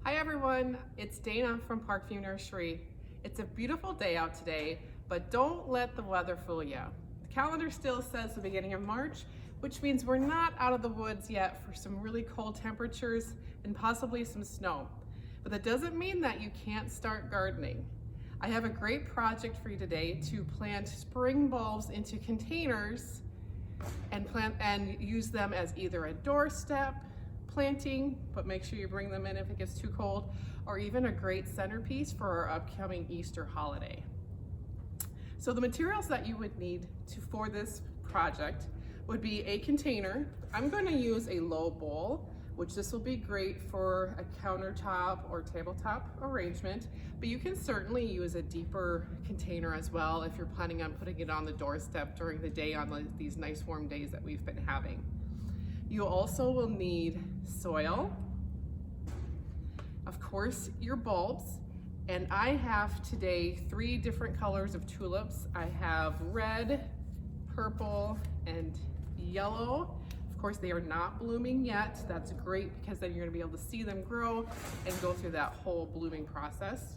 Hi everyone, it's Dana from Parkview Nursery. It's a beautiful day out today, but don't let the weather fool you. The calendar still says the beginning of March, which means we're not out of the woods yet for some really cold temperatures and possibly some snow. But that doesn't mean that you can't start gardening. I have a great project for you today to plant spring bulbs into containers and use them as either a doorstep planting, but make sure you bring them in if it gets too cold, or even a great centerpiece for our upcoming Easter holiday. So the materials that you would need for this project would be a container. I'm going to use a low bowl, which this will be great for a countertop or tabletop arrangement, but you can certainly use a deeper container as well if you're planning on putting it on the doorstep during the day on these nice warm days that we've been having. You also will need soil, of course, your bulbs, and I have today 3 different colors of tulips. I have red, purple, and yellow. Of course, they are not blooming yet. That's great because then you're going to be able to see them grow and go through that whole blooming process.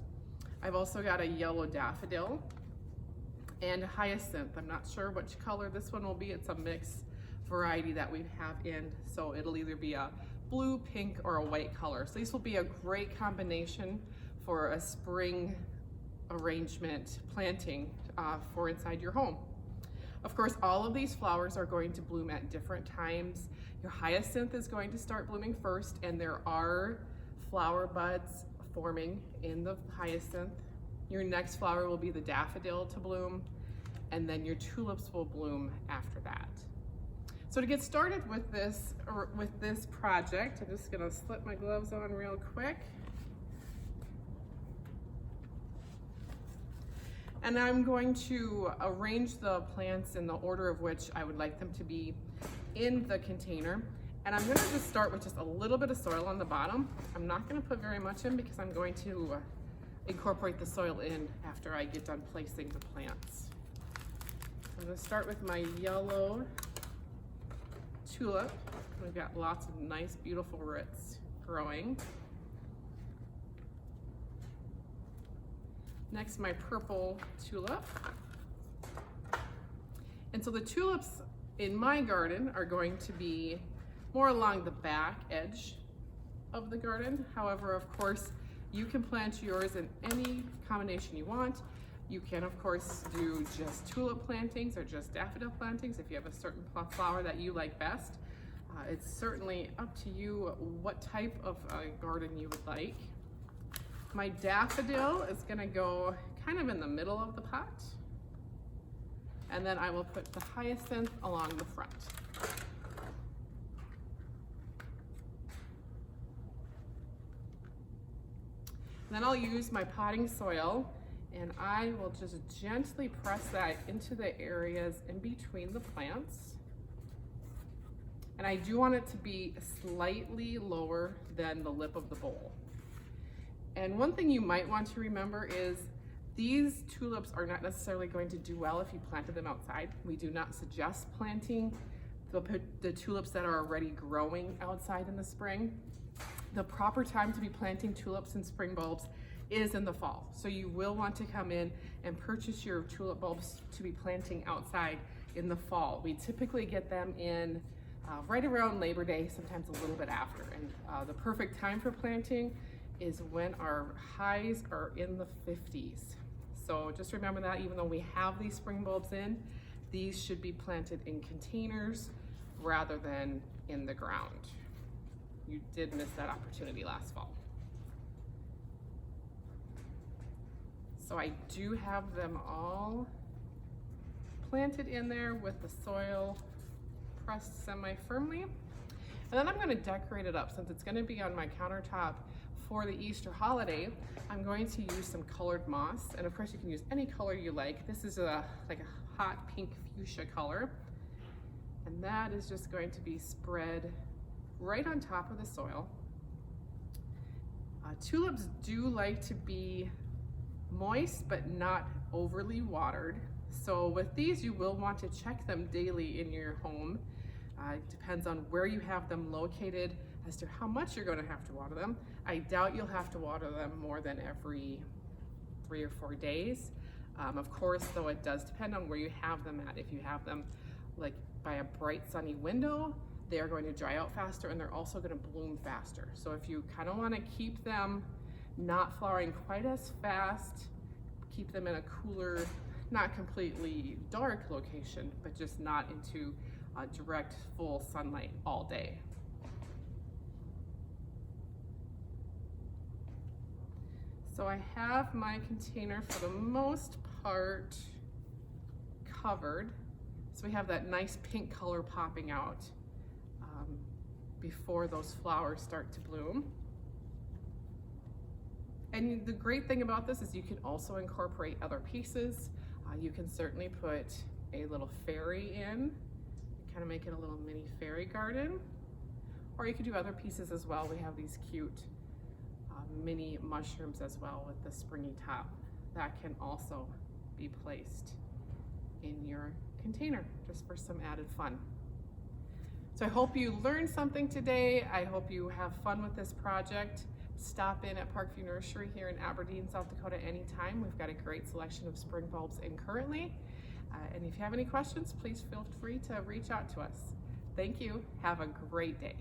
I've also got a yellow daffodil and a hyacinth. I'm not sure which color this one will be. It's a mixed variety that we have in, so it'll either be a blue, pink, or a white color. So these will be a great combination for a spring arrangement planting for inside your home. Of course, all of these flowers are going to bloom at different times. Your hyacinth is going to start blooming first, and there are flower buds forming in the hyacinth. Your next flower will be the daffodil to bloom, and then your tulips will bloom after that. So to get started with this project, I'm just gonna slip my gloves on real quick. And I'm going to arrange the plants in the order of which I would like them to be in the container. And I'm gonna just start with just a little bit of soil on the bottom. I'm not gonna put very much in because I'm going to incorporate the soil in after I get done placing the plants. I'm gonna start with my yellow tulip. We've got lots of nice, beautiful roots growing. Next, my purple tulip. And so the tulips in my garden are going to be more along the back edge of the garden. However, of course, you can plant yours in any combination you want. You can, of course, do just tulip plantings or just daffodil plantings if you have a certain flower that you like best. It's certainly up to you what type of garden you would like. My daffodil is gonna go kind of in the middle of the pot. And then I will put the hyacinth along the front. And then I'll use my potting soil and I will just gently press that into the areas in between the plants. And I do want it to be slightly lower than the lip of the bowl. And one thing you might want to remember is these tulips are not necessarily going to do well if you planted them outside. We do not suggest planting the tulips that are already growing outside in the spring. The proper time to be planting tulips and spring bulbs is in the fall. So you will want to come in and purchase your tulip bulbs to be planting outside in the fall. We typically get them in right around Labor Day, sometimes a little bit after. And the perfect time for planting is when our highs are in the 50s. So just remember that even though we have these spring bulbs in, these should be planted in containers rather than in the ground. You did miss that opportunity last fall. So I do have them all planted in there with the soil pressed semi-firmly. And then I'm gonna decorate it up. Since it's gonna be on my countertop for the Easter holiday, I'm going to use some colored moss. And of course you can use any color you like. This is like a hot pink fuchsia color. And that is just going to be spread right on top of the soil. Tulips do like to be moist but not overly watered. So with these you will want to check them daily in your home. It depends on where you have them located as to how much you're going to have to water them. I doubt you'll have to water them more than every 3 or 4 days. Of course, though, it does depend on where you have them at. If you have them like by a bright sunny window, they are going to dry out faster, and they're also going to bloom faster. So if you kind of want to keep them not flowering quite as fast, keep them in a cooler, not completely dark location, but just not into direct full sunlight all day. So I have my container for the most part covered. So we have that nice pink color popping out before those flowers start to bloom. And the great thing about this is you can also incorporate other pieces. You can certainly put a little fairy in, kind of make it a little mini fairy garden. Or you could do other pieces as well. We have these cute mini mushrooms as well with the springy top. That can also be placed in your container just for some added fun. So I hope you learned something today. I hope you have fun with this project. Stop in at Parkview Nursery here in Aberdeen, South Dakota anytime. We've got a great selection of spring bulbs in currently. And if you have any questions, please feel free to reach out to us. Thank you. Have a great day.